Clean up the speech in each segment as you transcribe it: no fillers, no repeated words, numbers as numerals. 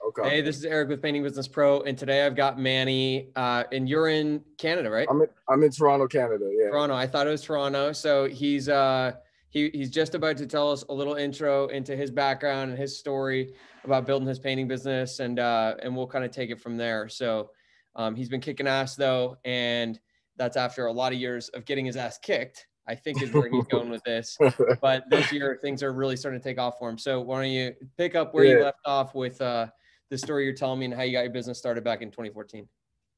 Okay. Hey, this is Eric with Painting Business Pro, and today I've got Manny, and you're in Canada, right? I'm in Toronto, Canada. Yeah. Toronto. I thought it was Toronto. So he's just about to tell us a little intro into his background and his story about building his painting business, and we'll kind of take it from there. So he's been kicking ass though, and that's after a lot of years of getting his ass kicked, I think is where he's going with this. But this year things are really starting to take off for him. So why don't you pick up where you left off with the story you're telling me and how you got your business started back in 2014.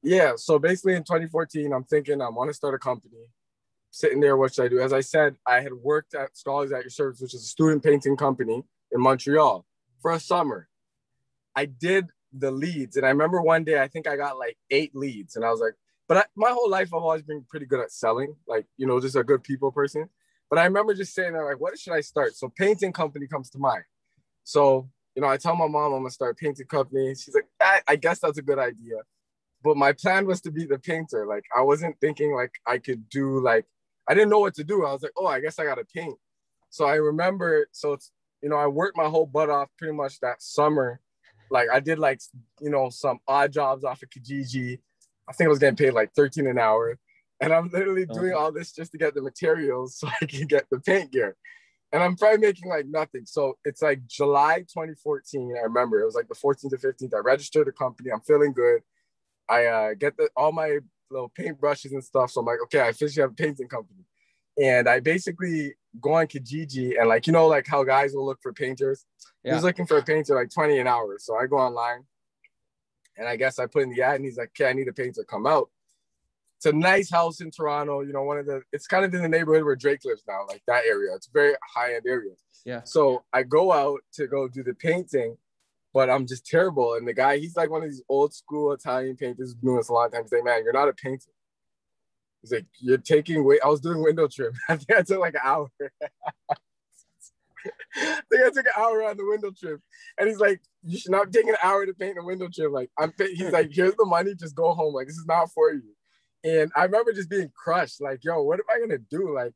Yeah. So basically in 2014, I'm thinking I want to start a company. Sitting there, what should I do? As I said, I had worked at Scholars at Your Service, which is a student painting company in Montreal for a summer. I did the leads. And I remember one day, I think I got like 8 leads. And I was like, my whole life, I've always been pretty good at selling, like, just a good people person. But I remember just saying, like, what should I start? So painting company comes to mind. So, I tell my mom I'm going to start a painting company. She's like, I guess that's a good idea. But my plan was to be the painter. Like, I wasn't thinking like I could do I didn't know what to do. I was like, oh, I guess I got to paint. So I remember, I worked my whole butt off pretty much that summer. Like I did some odd jobs off of Kijiji. I think I was getting paid like $13 an hour. And I'm literally doing all this just to get the materials so I can get the paint gear. And I'm probably making like nothing. So it's like July 2014. I remember it was like the 14th to 15th. I registered the company. I'm feeling good. I get all my little paint brushes and stuff. So I'm like, okay, I officially have a painting company. And I basically go on Kijiji and like how guys will look for painters. Yeah. He was looking for a painter like 20 an hour. So I go online and I guess I put in the ad and he's like, okay, I need a painter, come out. It's a nice house in Toronto. It's kind of in the neighborhood where Drake lives now, like that area. It's a very high-end area. Yeah. So I go out to go do the painting, but I'm just terrible. And the guy, he's like one of these old school Italian painters doing this a lot of times. He's like, man, you're not a painter. He's like, you're taking I was doing window trim. I think I took like an hour. I think I took an hour on the window trim. And he's like, you should not take an hour to paint a window trim. Like, he's like, here's the money, just go home. Like, this is not for you. And I remember just being crushed. Like, yo, what am I gonna do? Like,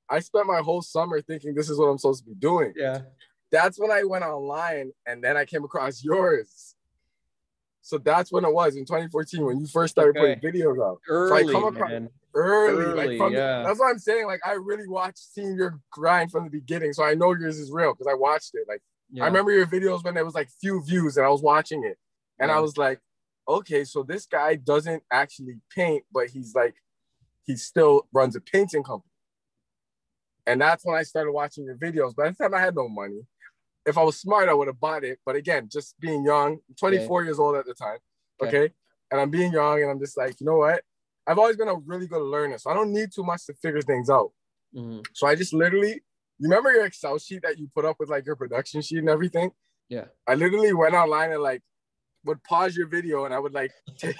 I spent my whole summer thinking this is what I'm supposed to be doing. Yeah. That's when I went online and then I came across yours. So that's when it was in 2014 when you first started putting videos out. Early, so I come across early. That's what I'm saying. Like I really seen your grind from the beginning. So I know yours is real because I watched it. Like I remember your videos when there was like few views and I was watching it. And I was like, okay, so this guy doesn't actually paint, but he still runs a painting company. And that's when I started watching your videos. By the time I had no money. If I was smart, I would have bought it. But again, just being young, 24 years old at the time, okay? And I'm being young and I'm just like, you know what? I've always been a really good learner. So I don't need too much to figure things out. Mm-hmm. So I just literally, you remember your Excel sheet that you put up with like your production sheet and everything? Yeah. I literally went online and like would pause your video and I would like take,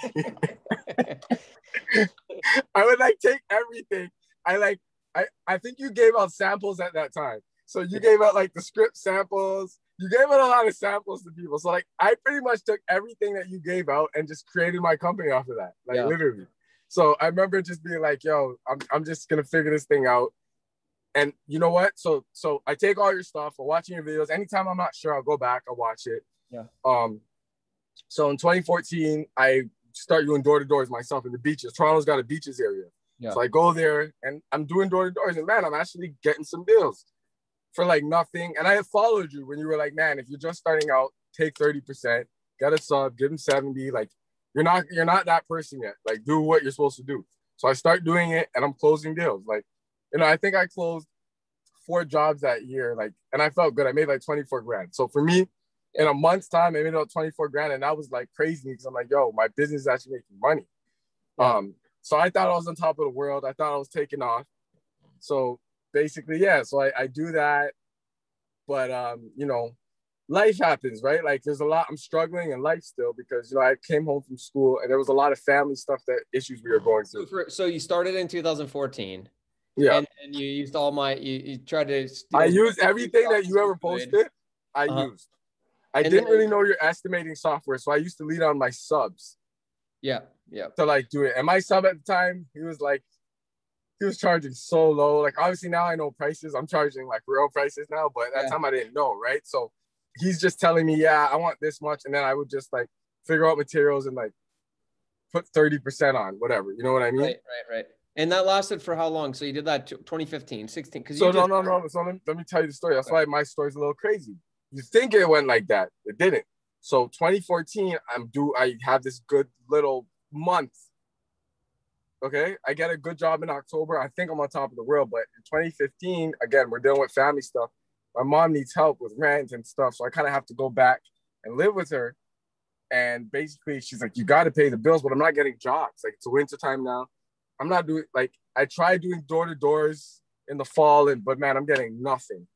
I would like take everything. I think you gave out samples at that time. So you gave out like the script samples. You gave out a lot of samples to people. So like I pretty much took everything that you gave out and just created my company off of that. Like literally. So I remember just being like, yo, I'm just gonna figure this thing out. And you know what? So I take all your stuff, I'm watching your videos. Anytime I'm not sure, I'll go back, I'll watch it. Yeah. So in 2014, I start doing door-to-doors myself in the beaches. Toronto's got a beaches area. Yeah. So I go there and I'm doing door-to-doors and man, I'm actually getting some deals for like nothing. And I had followed you when you were like, man, if you're just starting out, take 30%, get a sub, give them 70. Like you're not that person yet. Like do what you're supposed to do. So I start doing it and I'm closing deals. Like, I think I closed 4 jobs that year. Like, and I felt good. I made like 24 grand. So for me, in a month's time, I made about 24 grand. And that was like crazy because I'm like, yo, my business is actually making money. Yeah. So I thought I was on top of the world. I thought I was taking off. So basically, yeah. So I do that. But, life happens, right? Like there's a lot, I'm struggling in life still because, I came home from school and there was a lot of family stuff issues we were going through. So you started in 2014. Yeah. And you used you tried to I used everything that you ever posted. I used. I didn't really know your estimating software. So I used to lead on my subs. Yeah. Yeah. To like do it. And my sub at the time, he was charging so low. Like obviously now I know prices. I'm charging like real prices now, but at that time I didn't know, right? So he's just telling me, yeah, I want this much. And then I would just like figure out materials and like put 30% on whatever. You know what I mean? Right. And that lasted for how long? So you did that 2015, 16. Because so no. So let me tell you the story. That's why my story's a little crazy. You think it went like that. It didn't. So 2014, I have this good little month. Okay. I get a good job in October. I think I'm on top of the world. But in 2015, again, we're dealing with family stuff. My mom needs help with rent and stuff. So I kind of have to go back and live with her. And basically she's like, you got to pay the bills, but I'm not getting jobs. Like, it's winter time now. I'm not doing, like, I tried doing door-to-doors in the fall, but man, I'm getting nothing.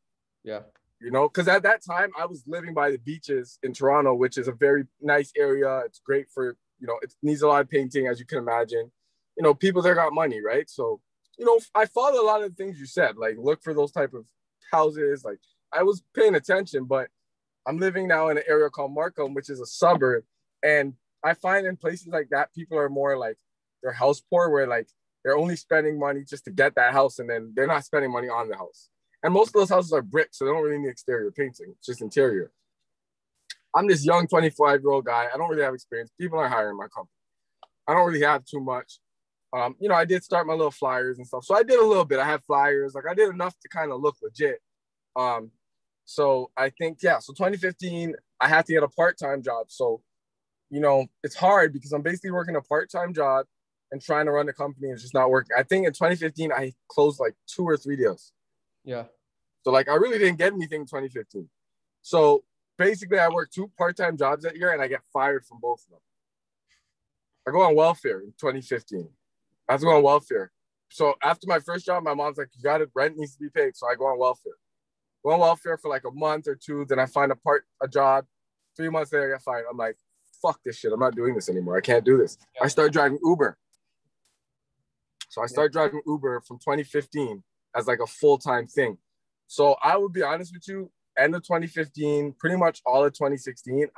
Yeah. You know, because at that time I was living by the beaches in Toronto, which is a very nice area. It's great for, you know, it needs a lot of painting, as you can imagine. You know, people there got money, right? So, you know, I followed a lot of the things you said, like look for those type of houses. Like, I was paying attention, but I'm living now in an area called Markham, which is a suburb. And I find in places like that, people are more like, they're house poor, where like they're only spending money just to get that house, and then they're not spending money on the house. And most of those houses are brick, so they don't really need exterior painting. It's just interior. I'm this young 25-year-old guy. I don't really have experience. People aren't hiring my company. I don't really have too much. You know, I did start my little flyers and stuff. So I did a little bit. I had flyers. Like, I did enough to kind of look legit. So I think, yeah, so 2015, I had to get a part-time job. So, you know, it's hard because I'm basically working a part-time job and trying to run the company. It's just not working. I think in 2015, I closed like 2 or 3 deals. Yeah. So like, I really didn't get anything in 2015. So basically I worked 2 part-time jobs that year and I get fired from both of them. I go on welfare in 2015. I have to go on welfare. So after my first job, my mom's like, you got it, rent needs to be paid. So I go on welfare. Go on welfare for like a month or 2. Then I find a job. 3 months later, I get fired. I'm like, fuck this shit. I'm not doing this anymore. I can't do this. Yeah. I start driving Uber. So I started driving Uber from 2015 as like a full-time thing. So I would be honest with you, end of 2015, pretty much all of 2016,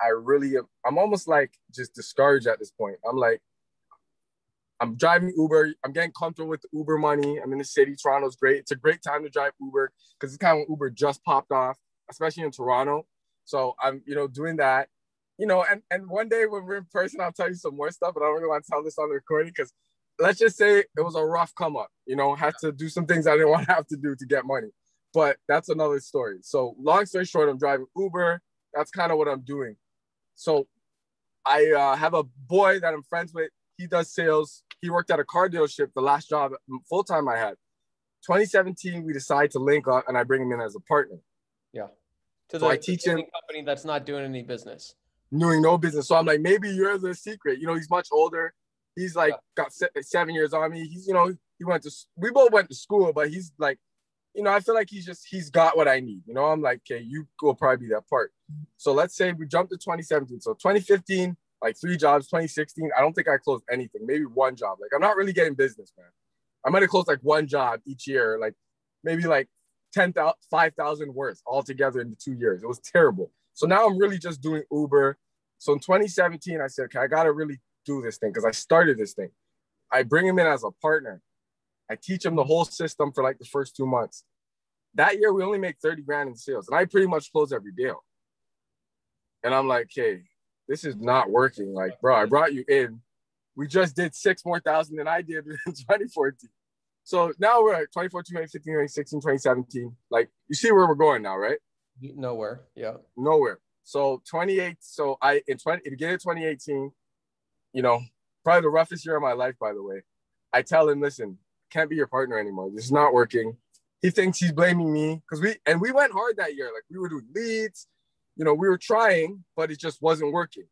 I'm almost like just discouraged at this point. I'm like, I'm driving Uber. I'm getting comfortable with the Uber money. I'm in the city. Toronto's great. It's a great time to drive Uber because it's kind of when Uber just popped off, especially in Toronto. So I'm, you know, doing that, you know, and one day when we're in person, I'll tell you some more stuff, but I don't really want to tell this on the recording because let's just say it was a rough come up, you know, had to do some things I didn't want to have to do to get money, but that's another story. So long story short, I'm driving Uber. That's kind of what I'm doing. So I have a boy that I'm friends with. He does sales. He worked at a car dealership, the last job full-time I had. 2017, we decide to link up and I bring him in as a partner. Yeah. I teach him company that's not doing any business. Doing no business. So I'm like, maybe you're the secret. You know, he's much older. He's like got 7 years on me. He's, you know, we both went to school, but he's like, you know, I feel like he's got what I need. You know, I'm like, okay, you will probably be that part. So let's say we jump to 2017. So 2015, like 3 jobs. 2016, I don't think I closed anything. Maybe 1 job. Like, I'm not really getting business, man. I might have closed like 1 job each year, like maybe like 5,000 worth altogether in the 2 years. It was terrible. So now I'm really just doing Uber. So in 2017, I said, okay, I got to really do this thing because I started this thing. I bring him in as a partner. I teach him the whole system for like the first 2 months. That year, we only make 30 grand in sales. And I pretty much close every deal. And I'm like, hey, this is not working. Like, bro, I brought you in. We just did 6 more thousand than I did in 2014. So now we're at 2014, 2015, 2016, 2017. Like, you see where we're going now, right? Nowhere. Yeah. Nowhere. So beginning of 2018, you know, probably the roughest year of my life, by the way. I tell him, listen, can't be your partner anymore. This is not working. He thinks he's blaming me because we went hard that year. Like, we were doing leads, you know, we were trying, but it just wasn't working.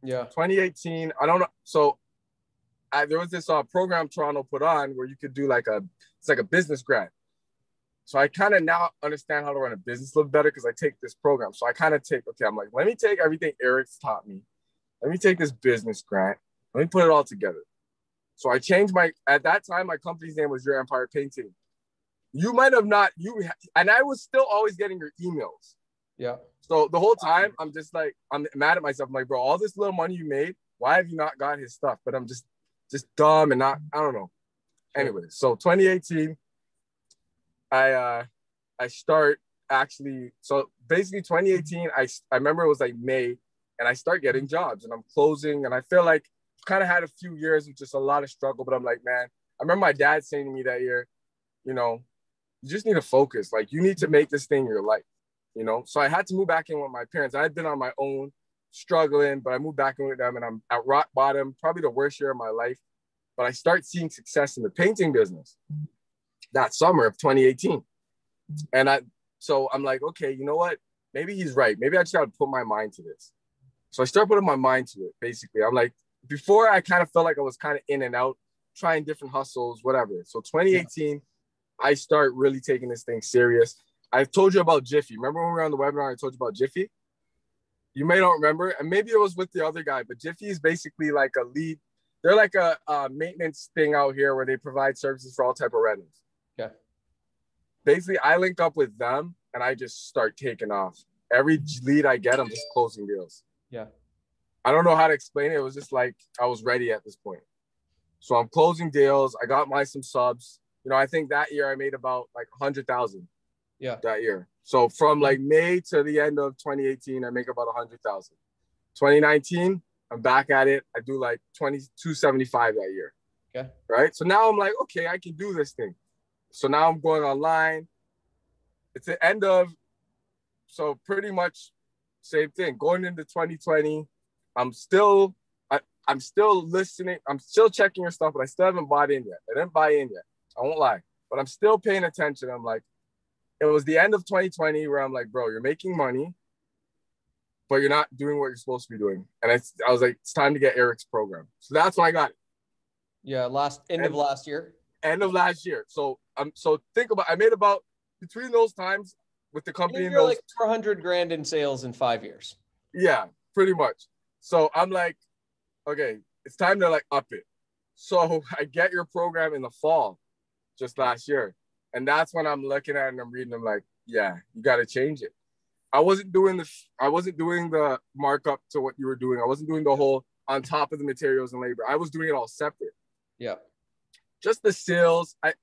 Yeah. 2018, I don't know. So there was this program Toronto put on where you could do it's like a business grant. So I kind of now understand how to run a business a little better because I take this program. So I kind of I'm like, let me take everything Eric's taught me. Let me take this business grant. Let me put it all together. So I changed at that time, my company's name was Your Empire Painting. You might have not, and I was still always getting your emails. Yeah. So the whole time, I'm just like, I'm mad at myself. I'm like, bro, all this little money you made, why have you not got his stuff? But I'm just dumb and not, I don't know. Sure. Anyway, so 2018, I actually, so basically 2018, I remember it was like May, and I start getting jobs and I'm closing, and I feel like kind of had a few years with just a lot of struggle, but I'm like, man, I remember my dad saying to me that year, you know, you just need to focus. Like, you need to make this thing your life, you know? So I had to move back in with my parents. I had been on my own struggling, but I moved back in with them, and I'm at rock bottom, probably the worst year of my life. But I start seeing success in the painting business that summer of 2018. And so I'm like, okay, you know what? Maybe he's right. Maybe I just got to put my mind to this. So I start putting my mind to it, basically. I'm like, before I kind of felt like I was kind of in and out, trying different hustles, whatever. So 2018, I start really taking this thing serious. I told you about Jiffy. Remember when we were on the webinar, I told you about Jiffy? You may not remember, and maybe it was with the other guy, but Jiffy is basically like a lead. They're like a maintenance thing out here where they provide services for all type of rentals. Okay. Basically, I link up with them, and I just start taking off. Every lead I get, I'm just closing deals. Yeah. I don't know how to explain it. It was just like I was ready at this point. So I'm closing deals. I got some subs. You know, I think that year I made about like 100,000. Yeah. That year. So from like May to the end of 2018, I make about 100,000. 2019, I'm back at it. I do like 275 that year. Okay. Right. So now I'm like, okay, I can do this thing. So now I'm going online. It's the end of, so pretty much same thing. Going into 2020, I'm still listening. I'm still checking your stuff, but I still haven't bought in yet. I didn't buy in yet. I won't lie, but I'm still paying attention. I'm like, it was the end of 2020 where I'm like, bro, you're making money, but you're not doing what you're supposed to be doing. And I was like, it's time to get Eric's program. So that's when I got it. Yeah. End of last year. End of last year. So think about, I made about, between those times with the company, you're like 400 grand in sales in 5 years. Yeah, pretty much. So I'm like, okay, it's time to like up it. So I get your program in the fall, just last year. And that's when I'm looking at it and I'm reading, I'm like, yeah, you got to change it. I wasn't doing the markup to what you were doing. I wasn't doing the whole on top of the materials and labor. I was doing it all separate. Yeah. Just the sales. I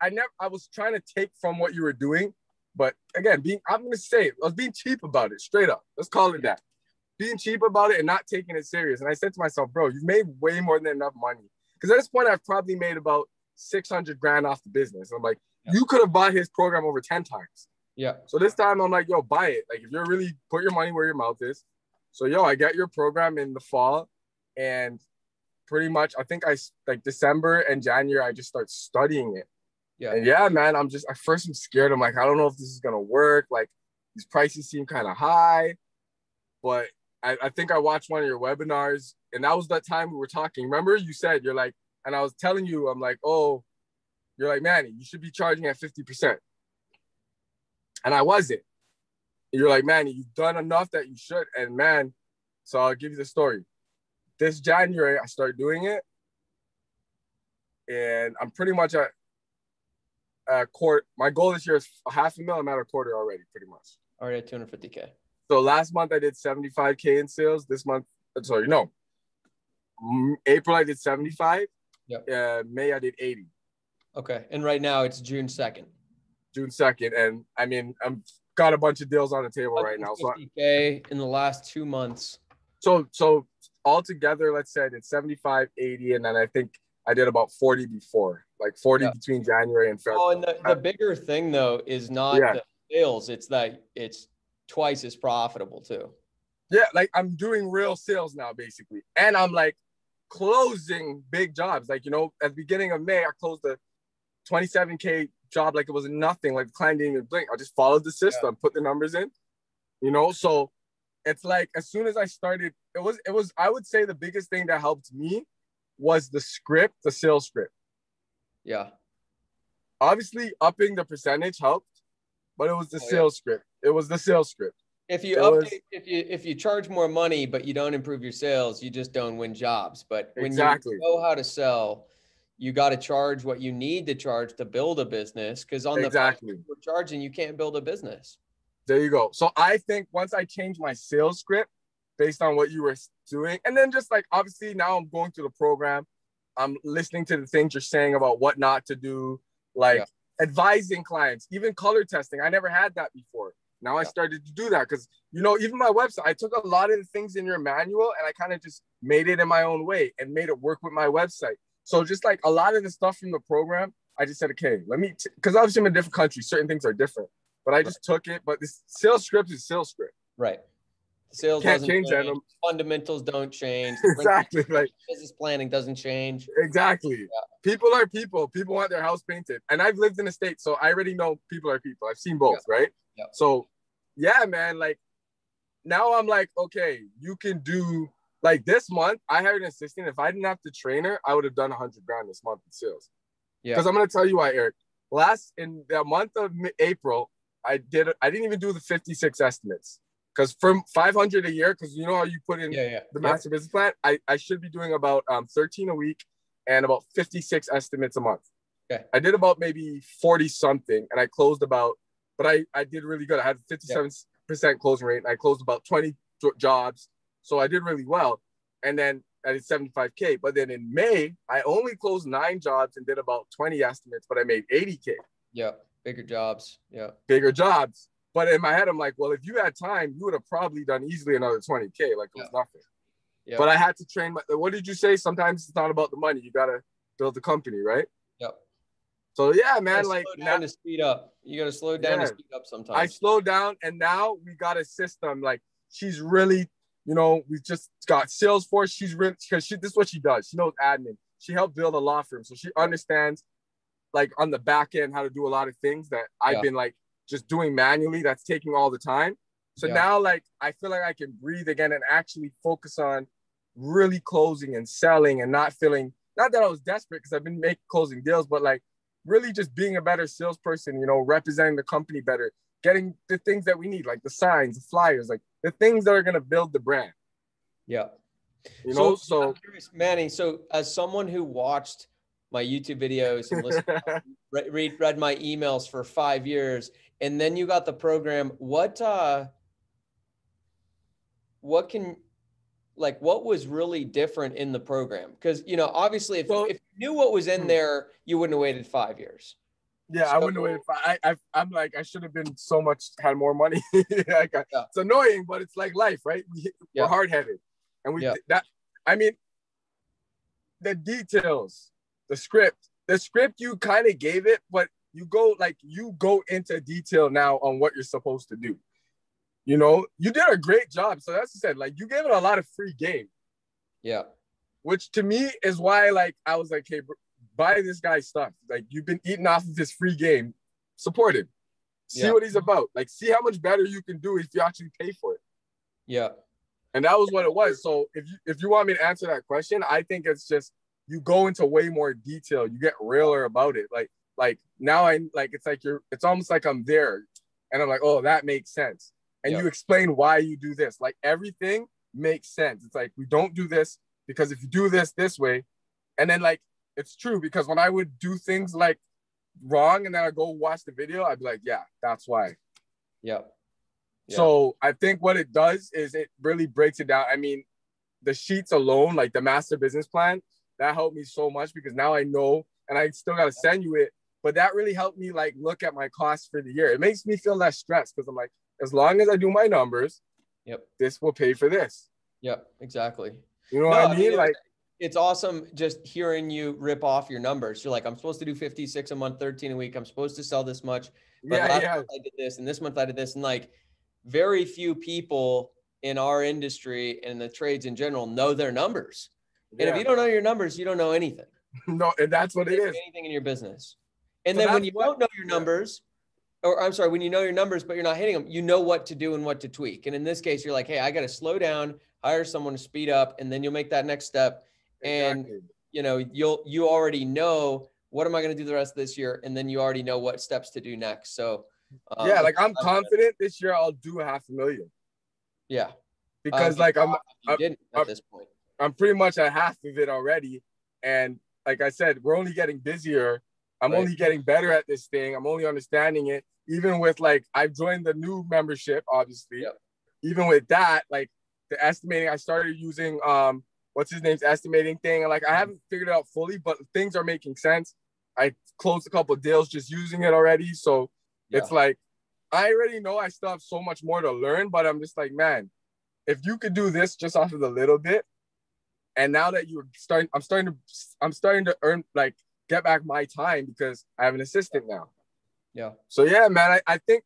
was trying to take from what you were doing, but again, I'm going to say it, I was being cheap about it, straight up. Let's call it that. Being cheap about it and not taking it serious. And I said to myself, bro, you've made way more than enough money. Because at this point, I've probably made about 600 grand off the business. I'm like, you could have bought his program over 10 times. Yeah. So this time I'm like, yo, buy it. Like, if you're really, put your money where your mouth is. So, yo, I got your program in the fall, and pretty much, I think like December and January, I just start studying it. Yeah. And yeah, man, at first I'm scared. I'm like, I don't know if this is going to work. Like, these prices seem kind of high, but I think I watched one of your webinars, and that was that time we were talking. Remember, you said, you're like, and I was telling you, I'm like, oh, you're like, Manny, you should be charging at 50%. And I wasn't. You're like, Manny, you've done enough that you should. And man, so I'll give you the story. This January, I started doing it. And I'm pretty much at a quarter. My goal this year is $500,000. I'm at a quarter already, pretty much. Already at 250K. So last month I did 75K in sales. This month, sorry, no. April I did 75. Yep. May I did 80. Okay. And right now it's June 2nd. June 2nd. And I mean, I'm got a bunch of deals on the table right now. So 50K in the last 2 months. So altogether, let's say I did 75, 80, and then I think I did about 40 before, like 40 between January and February. Oh, and the bigger thing though is not the sales. It's that it's twice as profitable too. Yeah, like I'm doing real sales now, basically. And I'm like closing big jobs. Like, you know, at the beginning of May, I closed a 27K job like it was nothing. Like the client didn't even blink. I just followed the system, put the numbers in, you know? So it's like, as soon as I started, it was, I would say the biggest thing that helped me was the script, the sales script. Yeah. Obviously upping the percentage helped, but it was the sales script. It was the sales script. If you charge more money, but you don't improve your sales, you just don't win jobs. But when you know how to sell, you got to charge what you need to charge to build a business. Because on the price you're charging, you can't build a business. There you go. So I think once I changed my sales script based on what you were doing, and then just like, obviously now I'm going through the program, I'm listening to the things you're saying about what not to do, like advising clients, even color testing. I never had that before. Now I started to do that because, you know, even my website, I took a lot of the things in your manual and I kind of just made it in my own way and made it work with my website. So just like a lot of the stuff from the program, I just said, okay, let me, because obviously I'm in a different country, certain things are different, but I just took it. But this sales script is sales script. Right. Sales Can't doesn't change change. that. Fundamentals don't change. Exactly. Like business planning doesn't change. Exactly. Yeah. People are people. People want their house painted. And I've lived in the States, so I already know people are people. I've seen both, right? Yeah. So yeah, man, like now I'm like, okay, you can do like this month. I hired an assistant. If I didn't have to train her, I would have done 100 grand this month in sales. Yeah. Because I'm gonna tell you why, Eric. In the month of April, I didn't even do the 56 estimates. Because from 500 a year, because you know how you put in the master business plan, I should be doing about 13 a week and about 56 estimates a month. Okay. I did about maybe 40 something, and I closed about, but I did really good. I had 57% closing rate, and I closed about 20 jobs, so I did really well. And then I did 75K. But then in May, I only closed 9 jobs and did about 20 estimates, but I made 80K. Yeah, bigger jobs. Yeah, bigger jobs. But in my head, I'm like, well, if you had time, you would have probably done easily another 20K. Like it was nothing. Yeah. But I had to train. What did you say? Sometimes it's not about the money. You got to build the company, right? Yep. So yeah, man, like slow down to speed up. You got to slow down to speed up sometimes. I slowed down, and now we got a system. Like she's really, you know, we just got Salesforce. She's really, because this is what she does. She knows admin. She helped build a law firm, so she understands, like on the back end, how to do a lot of things that I've been like just doing manually. That's taking all the time. So now, like, I feel like I can breathe again and actually focus on really closing and selling and not that I was desperate because I've been closing deals, but like really just being a better salesperson, you know, representing the company better, getting the things that we need, like the signs, the flyers, like the things that are going to build the brand. Yeah. You know, so I'm curious, Manny, so as someone who watched my YouTube videos and listened, read my emails for 5 years, and then you got the program, what was really different in the program? Because, you know, obviously if you knew what was in there, you wouldn't have waited 5 years. Yeah, so, I wouldn't have waited. I'm like, I should have been had more money. It's annoying, but it's like life, right? We're hard-headed. And the details, the script you kind of gave it, but you go into detail now on what you're supposed to do. You know, you did a great job. So that's what I said, like, you gave it a lot of free game. Yeah. Which to me is why, like, I was like, hey, buy this guy's stuff. Like, you've been eating off of this free game. Support him. See what he's about. Like, see how much better you can do if you actually pay for it. Yeah. And that was what it was. So if you want me to answer that question, I think it's just you go into way more detail. You get realer about it. Like now it's almost like I'm there, and I'm like, oh, that makes sense. And you explain why you do this. Like everything makes sense. It's like, we don't do this because if you do this way, and then like it's true, because when I would do things like wrong and then I go watch the video, I'd be like, yeah, that's why. Yeah. So I think what it does is it really breaks it down. I mean, the sheets alone, like the master business plan, that helped me so much because now I know, and I still got to send you it, but that really helped me like look at my costs for the year. It makes me feel less stressed because I'm like, as long as I do my numbers, this will pay for this. Yep, exactly. You know what I mean? Like, it's awesome just hearing you rip off your numbers. You're like, I'm supposed to do 56 a month, 13 a week. I'm supposed to sell this much. But last month I did this, and this month I did this. And like, very few people in our industry and the trades in general know their numbers. And if you don't know your numbers, you don't know anything. No, and that's what it is. Anything in your business. And so then when you don't know your numbers, or I'm sorry, when you know your numbers, but you're not hitting them, you know what to do and what to tweak. And in this case, you're like, hey, I got to slow down, hire someone to speed up, and then you'll make that next step. And, you know, you already know, what am I going to do the rest of this year? And then you already know what steps to do next. So, like I'm confident this year I'll do $500,000. Yeah. Because like I'm at this point. I'm pretty much at half of it already. And like I said, we're only getting busier. I'm only getting better at this thing. I'm only understanding it. Even with like, I've joined the new membership, obviously. Even with that, like the estimating, I started using what's his name's estimating thing. And like, I haven't figured it out fully, but things are making sense. I closed a couple of deals just using it already. So it's like, I already know I still have so much more to learn, but I'm just like, man, if you could do this just off of a little bit, and now that I'm starting to earn, like, get back my time because I have an assistant now. Yeah. So yeah, man, I think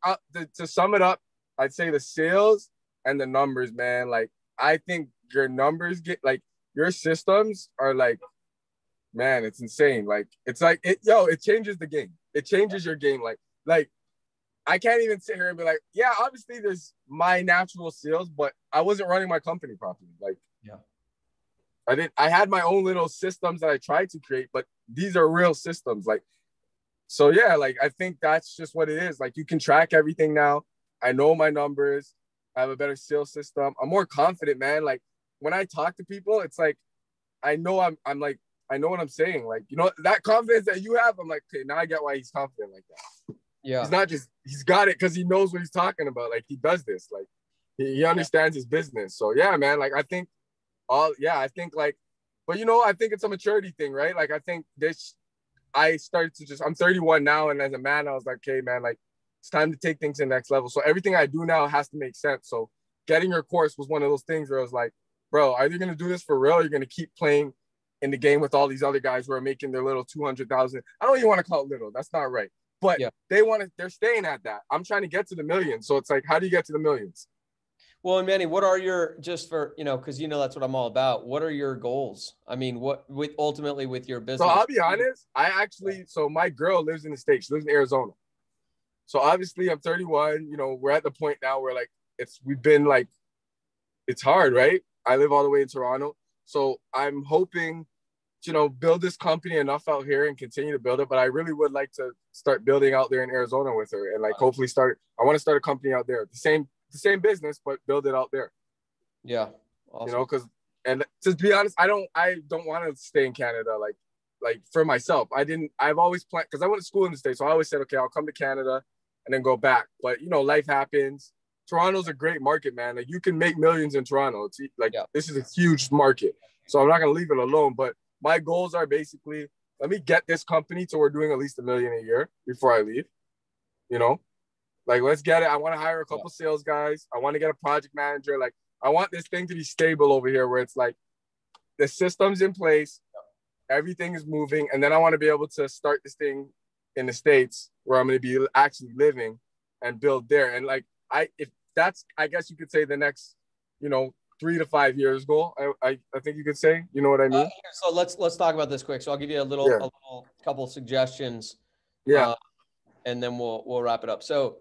to sum it up, I'd say the sales and the numbers, man. Like, I think your numbers your systems are like, man, it's insane. Like, it's like it changes the game. It changes your game. Like I can't even sit here and be like, yeah, obviously there's my natural sales, but I wasn't running my company properly. Like, yeah, I had my own little systems that I tried to create, but these are real systems. Like, so yeah, like, I think that's just what it is. Like, you can track everything now. I know my numbers. I have a better sales system. I'm more confident, man. Like, when I talk to people, it's like, I know I'm like, I know what I'm saying. Like, that confidence that you have, I'm like, okay, now I get why he's confident like that. yeah. He's got it because he knows what he's talking about. Like, he does this. Like, he understands his business. So yeah, man, like, I think like, but I think it's a maturity thing, right? Like, I think I'm 31 now. And as a man, I was like, okay, man, like, it's time to take things to the next level. So everything I do now has to make sense. So getting your course was one of those things where I was like, bro, are you going to do this for real? Or are you going to keep playing in the game with all these other guys who are making their little 200,000? I don't even want to call it little. That's not right. But yeah. they're staying at that. I'm trying to get to the millions. So it's like, how do you get to the millions? Well, and Manny, what are your, just for, because that's what I'm all about. What are your goals? I mean, ultimately with your business? So I'll be honest, so my girl lives in the States. She lives in Arizona. So obviously I'm 31, we're at the point now where, like, we've been like, it's hard, right? I live all the way in Toronto. So I'm hoping, build this company enough out here and continue to build it. But I really would like to start building out there in Arizona with her, and, like, hopefully I want to start a company out there. The same business, but build it out there. Yeah. Awesome. Because, and to be honest, I don't want to stay in Canada. Like for myself, I've always planned, because I went to school in the States. So I always said, okay, I'll come to Canada and then go back. But, life happens. Toronto's a great market, man. Like, you can make millions in Toronto. It's like, This is a huge market. So I'm not going to leave it alone. But my goals are basically, let me get this company to we're doing at least $1 million a year before I leave. Like, let's get it. I want to hire a couple sales guys. I want to get a project manager. Like, I want this thing to be stable over here, where it's like the system's in place, everything is moving. And then I want to be able to start this thing in the States where I'm going to be actually living and build there. And, like, if that's, I guess you could say, the next, 3 to 5 years goal, I think you could say, you know what I mean? So let's talk about this quick. So I'll give you a little couple suggestions. Yeah. And then we'll wrap it up. So,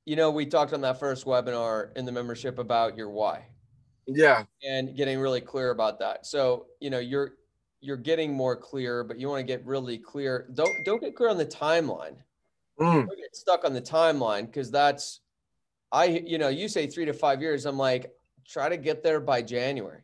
we talked on that first webinar in the membership about your why. Yeah. And getting really clear about that. So, you're getting more clear, but you want to get really clear. Don't get clear on the timeline. Don't get stuck on the timeline, because that's, you say 3 to 5 years. I'm like, try to get there by January.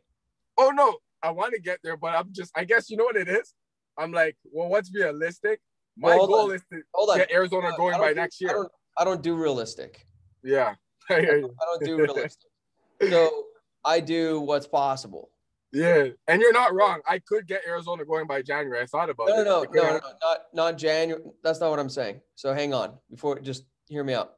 Oh no, I want to get there, but I guess you know what it is? I'm like, well, what's realistic? My goal is to get Arizona going by next year. I don't do realistic. Yeah. I don't do realistic. So I do what's possible. Yeah. And you're not wrong. I could get Arizona going by January. I thought about it. No, not January. That's not what I'm saying. So hang on, just hear me out.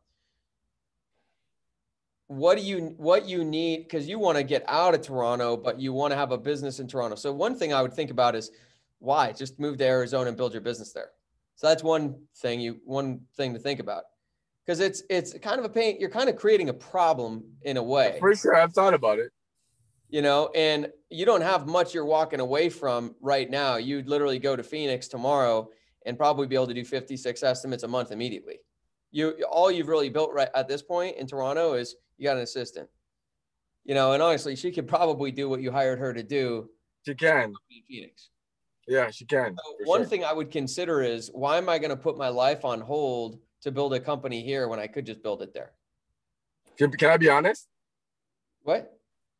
What you need, because you want to get out of Toronto, but you want to have a business in Toronto. So one thing I would think about is, why just move to Arizona and build your business there. So that's one thing to think about, because it's kind of a pain. You're kind of creating a problem in a way. For sure, I've thought about it. And you don't have much you're walking away from right now. You'd literally go to Phoenix tomorrow and probably be able to do 56 estimates a month immediately. All you've really built right at this point in Toronto is you got an assistant. And honestly, she could probably do what you hired her to do. She can. In Phoenix. Yeah, she can. So one thing I would consider is, why am I going to put my life on hold to build a company here when I could just build it there? Can I be honest? What?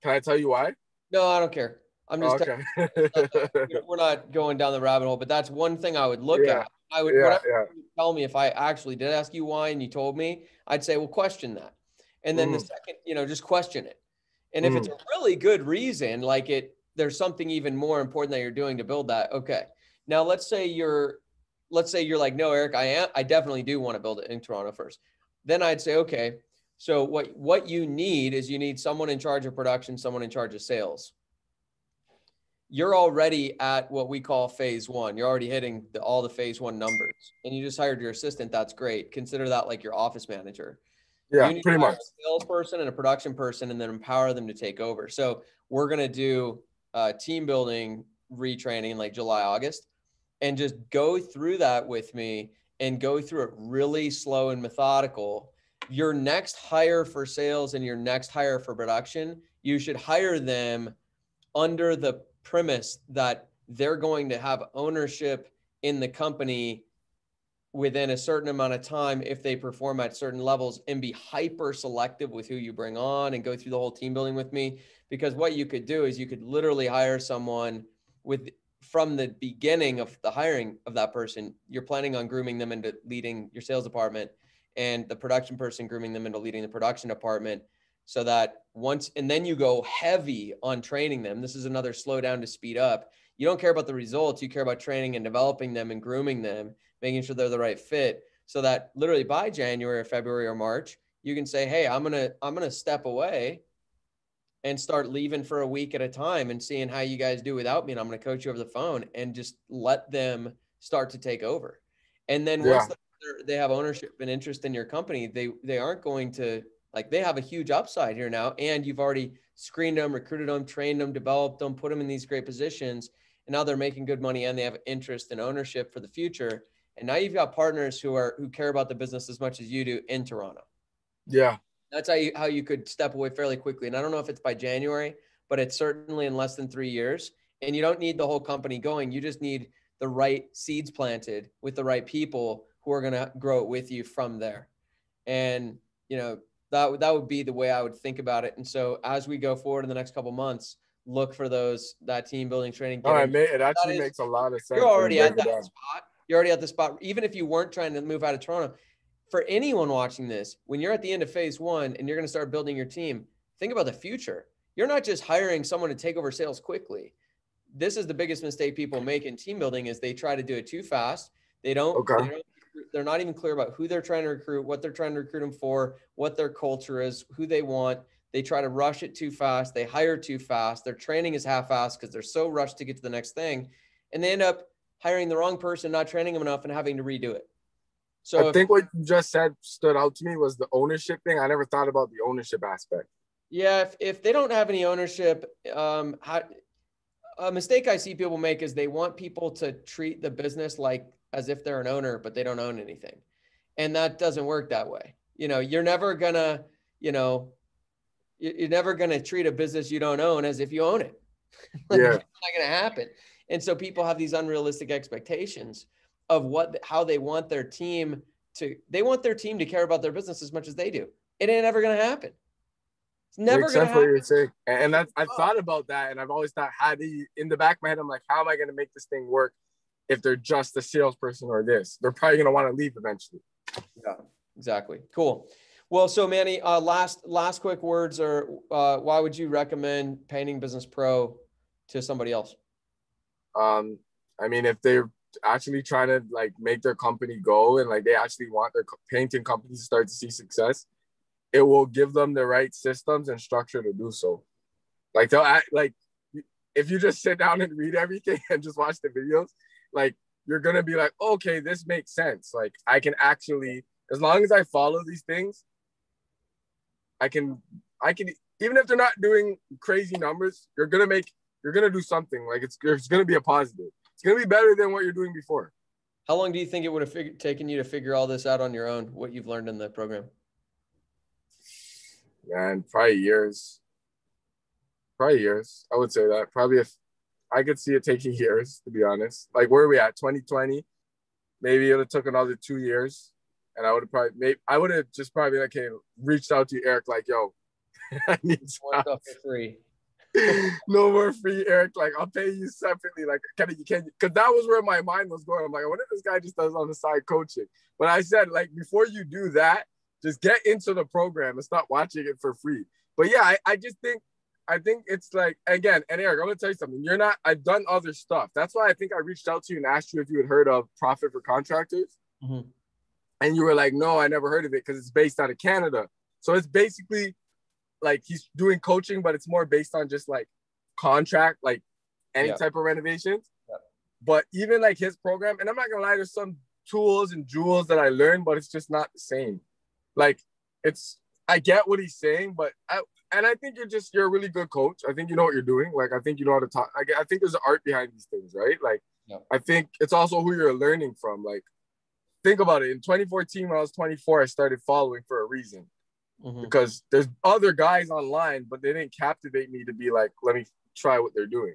Can I tell you why? No, I don't care. I'm just okay. We're not going down the rabbit hole, but that's one thing I would look at. I would tell me if I actually did ask you why and you told me, I'd say, well, question that. And then the second, just question it. And if it's a really good reason, there's something even more important that you're doing to build that. Okay. Now let's say you're let's say you're like, no, Eric, I definitely do want to build it in Toronto first. Then I'd say, okay, so what you need is you need someone in charge of production, someone in charge of sales. You're already at what we call phase one. You're already hitting all the phase one numbers, and you just hired your assistant. That's great. Consider that like your office manager. Yeah, You need pretty to hire much. a salesperson and a production person, and then empower them to take over. So we're going to do team building retraining like July, August, and just go through that with me and go through it really slow and methodical. Your next hire for sales and your next hire for production, you should hire them under the premise that they're going to have ownership in the company within a certain amount of time if they perform at certain levels, and be hyper selective with who you bring on, and go through the whole team building with me. Because what you could do is you could literally hire someone with, from the beginning of the hiring of that person, you're planning on grooming them into leading your sales department, and the production person grooming them into leading the production department. So that once, and then you go heavy on training them. This is another slow down to speed up. You don't care about the results. You care about training and developing them and grooming them, making sure they're the right fit, so that literally by January or February or March, you can say, hey, I'm going to step away and start leaving for a week at a time and seeing how you guys do without me. And I'm going to coach you over the phone, and just let them start to take over. And then once they have ownership and interest in your company, they aren't going to, like, they have a huge upside here now. And you've already screened them, recruited them, trained them, developed them, put them in these great positions. And now they're making good money, and they have interest and ownership for the future. And now you've got partners who care about the business as much as you do in Toronto. Yeah. That's how you could step away fairly quickly. And I don't know if it's by January, but it's certainly in less than 3 years. And you don't need the whole company going. You just need the right seeds planted with the right people who are going to grow it with you from there. And, you know, that would be the way I would think about it. And so as we go forward in the next couple of months, look for that team building training. It actually makes a lot of sense. You're already at that spot. You're already at the spot. Even if you weren't trying to move out of Toronto, for anyone watching this, when you're at the end of phase one and you're going to start building your team, think about the future. You're not just hiring someone to take over sales quickly. This is the biggest mistake people make in team building, is they try to do it too fast. They're not even clear about who they're trying to recruit, what they're trying to recruit them for, what their culture is, who they want. They try to rush it too fast. They hire too fast. Their training is half-assed because they're so rushed to get to the next thing. And they end up hiring the wrong person, not training them enough, and having to redo it. So I think what you just said stood out to me was the ownership thing. I never thought about the ownership aspect. Yeah, if they don't have any ownership, a mistake I see people make is they want people to treat the business like as if they're an owner, but they don't own anything. And that doesn't work that way. You know, you're never gonna treat a business you don't own as if you own it. Like, yeah. it's not gonna happen. And so people have these unrealistic expectations of how they want their team to care about their business as much as they do. It ain't ever going to happen. It's never going to happen. What you're saying. And I've thought about that, and I've always thought, in the back of my head, I'm like, how am I going to make this thing work if they're just a salesperson or this? They're probably going to want to leave eventually. Yeah, exactly. Cool. Well, so Manny, last quick words are, why would you recommend Painting Business Pro to somebody else? I mean, if they're actually trying to like make their company go, and like they actually want their painting company to start to see success, it will give them the right systems and structure to do so. Like they'll act like, if you just sit down and read everything and just watch the videos, like you're gonna be like, okay, this makes sense. Like I can actually, as long as I follow these things, I can even if they're not doing crazy numbers, you're gonna do something. Like it's gonna be a positive. It's going to be better than what you're doing before. How long do you think it would have taken you to figure all this out on your own, what you've learned in the program? Man, probably years. I would say that. Probably, if I could see it taking years, to be honest. Like, where are we at? 2020? Maybe it would have took another 2 years. And I would have just probably like, hey, reached out to Eric, like, yo, I need stuff for free. No more free, Eric. Like, I'll pay you separately. Like, can you? Because that was where my mind was going. I'm like, what if this guy just does on the side coaching? But I said, like, before you do that, just get into the program and stop watching it for free. But yeah, I just think I think it's like, again, and Eric, I'm gonna tell you something. I've done other stuff. That's why I think I reached out to you and asked you if you had heard of Profit for Contractors. Mm-hmm. And you were like, no, I never heard of it because it's based out of Canada. So it's basically like he's doing coaching, but it's more based on just like contract, like any type of renovations. Yeah. But even like his program, and I'm not gonna lie, there's some tools and jewels that I learned, but it's just not the same. Like I get what he's saying, but I think you're a really good coach. I think you know what you're doing. Like, I think you know how to talk. I think there's an art behind these things, right? Like, I think it's also who you're learning from. Like, think about it. In 2014, when I was 24, I started following for a reason. Because there's other guys online, but they didn't captivate me to be like, let me try what they're doing.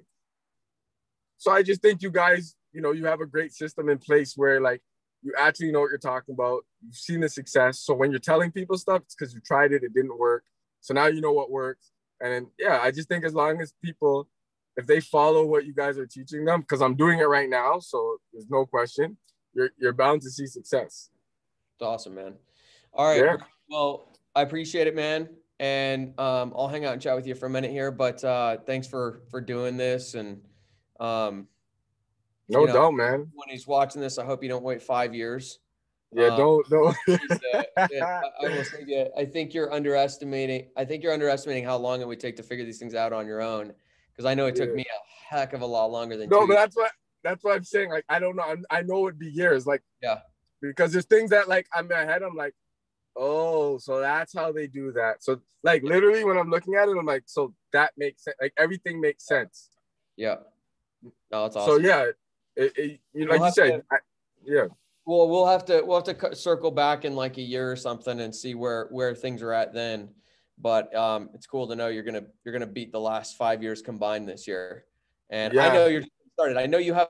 So I just think you guys, you have a great system in place where like you actually know what you're talking about. You've seen the success. So when you're telling people stuff, it's because you tried it, it didn't work. So now you know what works. And I just think as long as people, if they follow what you guys are teaching them, because I'm doing it right now, so there's no question, you're bound to see success. It's awesome, man. All right. Yeah. Well, I appreciate it, man. And I'll hang out and chat with you for a minute here, but thanks for doing this. And no doubt, man. When he's watching this, I hope you don't wait 5 years. Yeah, don't. I will say, I think you're underestimating how long it would take to figure these things out on your own. Because I know it took me a heck of a lot longer than. No, but that's what I'm saying. Like, I don't know. I know it'd be years. Like, because there's things that like I'm in my head. I'm like, oh, so that's how they do that. So like literally when I'm looking at it, I'm like, so that makes sense. Like everything makes sense. Yeah. No, it's awesome. So yeah, like you said, Well, we'll have to circle back in like a year or something and see where things are at then. But it's cool to know you're gonna beat the last 5 years combined this year. And I know you're started. I know you have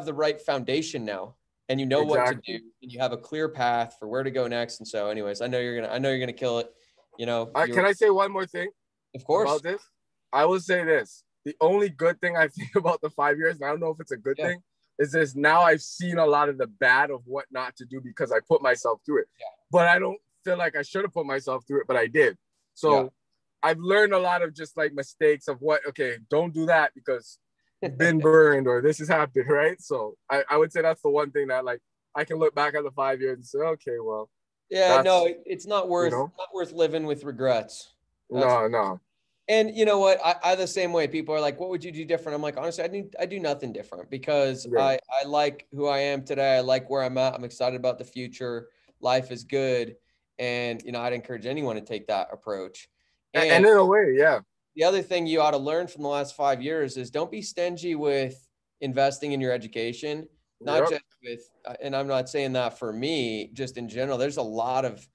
the right foundation now, and you know what to do, and you have a clear path for where to go next. And so, anyways, I know you're gonna kill it. Can I say one more thing? Of course. About this, I will say this: the only good thing I think about the 5 years, and I don't know if it's a good thing, is this. Now I've seen a lot of the bad of what not to do because I put myself through it. Yeah. But I don't feel like I should have put myself through it, but I did. So I've learned a lot of just like mistakes of don't do that because you've been burned or this has happened, right? So I would say that's the one thing that like I can look back at the 5 years and say, okay, well. Yeah, no, it's not worth living with regrets. No. And you know what? I the same way. People are like, what would you do different? I'm like, honestly, I do nothing different because I like who I am today. I like where I'm at. I'm excited about the future. Life is good. And, I'd encourage anyone to take that approach. And in a way, the other thing you ought to learn from the last 5 years is don't be stingy with investing in your education, not just with, and I'm not saying that for me, just in general. There's a lot of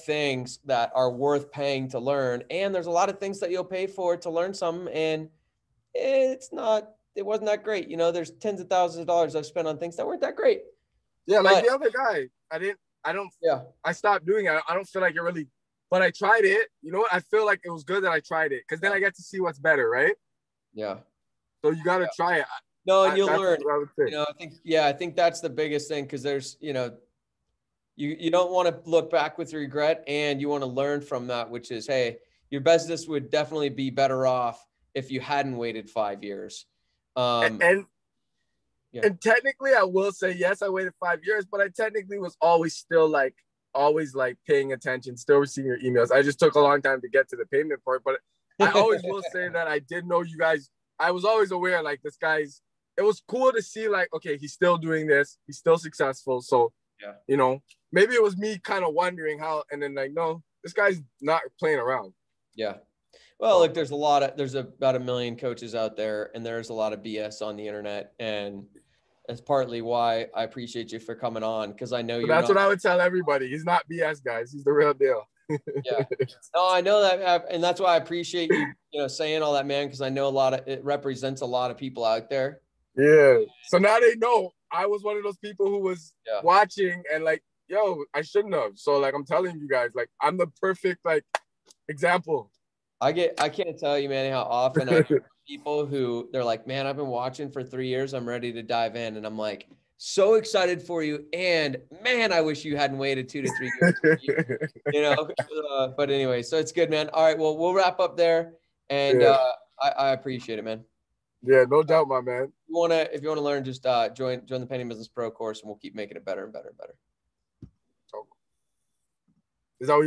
things that are worth paying to learn. And there's a lot of things that you'll pay for to learn something. And it wasn't that great. There's tens of thousands of dollars I've spent on things that weren't that great. Yeah. Like the other guy, I stopped doing it. I don't feel like it really, but I tried it. You know what? I feel like it was good that I tried it because then I get to see what's better, right? Yeah. So you got to try it. No, and you'll learn. I think that's the biggest thing because there's, you don't want to look back with regret and you want to learn from that, which is, hey, your business would definitely be better off if you hadn't waited 5 years. And technically, I will say, yes, I waited 5 years, but I technically was always paying attention, still receiving your emails. I just took a long time to get to the payment part, but I always will say that I did know you guys. I was always aware, like, this guy's, it was cool to see, like, okay, he's still doing this. He's still successful. So, maybe it was me kind of wondering how, and then like, no, this guy's not playing around. Yeah. Well, look, there's about 1 million coaches out there, and there's a lot of BS on the internet, and that's partly why I appreciate you for coming on because I know that's what I would tell everybody. He's not BS, guys. He's the real deal. Yeah. No, I know that, and that's why I appreciate you, saying all that, man, because I know it represents a lot of people out there. Yeah. So now they know I was one of those people who was watching and like, yo, I shouldn't have. So like, I'm telling you guys, like, I'm the perfect like example. I can't tell you, man, how often I hear people who they're like, man, I've been watching for 3 years. I'm ready to dive in. And I'm like, so excited for you. And man, I wish you hadn't waited 2 to 3 years. But anyway, so it's good, man. All right. Well, we'll wrap up there And Yeah. I appreciate it, man. Yeah, no doubt, my man. If you wanna learn, just join the Painting Business Pro course, and we'll keep making it better and better and better. Is that what